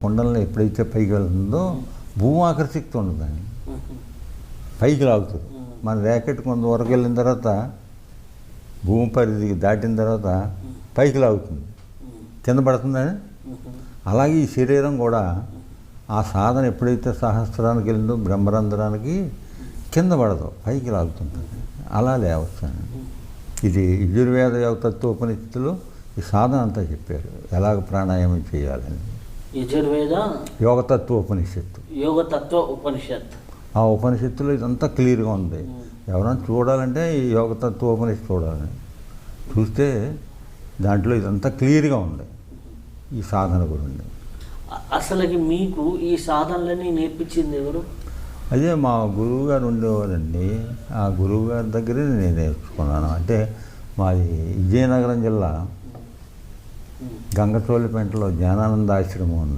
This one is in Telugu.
కొండలను ఎప్పుడైతే పైకి వెళ్తుందో భూమి ఆకర్షిస్తూ ఉండదండి, పైకి లాగుతుంది. మన ర్యాకెట్ కొంతవరకు వెళ్ళిన తర్వాత భూమి పరిధి దాటిన తర్వాత పైకి లాగుతుంది, కింద పడుతుందని. అలాగే ఈ శరీరం కూడా ఆ సాధన ఎప్పుడైతే సహస్రానికి వెళ్ళిందో బ్రహ్మరంధ్రానికి కింద పడదు, పైకి లాగుతుంటుంది. అలా లేవచ్చాను. ఇది యజుర్వేద యోగతత్వోపనిషత్తులో ఈ సాధన అంతా చెప్పారు, ఎలాగ ప్రాణాయామం చేయాలని. యజుర్వేద యోగతత్వ ఉపనిషత్తు. ఆ ఉపనిషత్తులో ఇదంతా క్లియర్గా ఉంది. ఎవరైనా చూడాలంటే ఈ యోగతత్వ ఉపనిషత్తు చూడాలని చూస్తే దాంట్లో ఇదంతా క్లియర్గా ఉంది ఈ సాధన గురించి. అసలుకి మీకు ఈ సాధనలన్నీ నేర్పించింది ఎవరు? అదే మా గురువు గారు ఉండేవారండి. ఆ గురువు గారి దగ్గరే నేను నేర్చుకున్నాను. అంటే మాది విజయనగరం జిల్లా గంగచోళిపేటలో జ్ఞానానంద ఆశ్రమం ఉంది.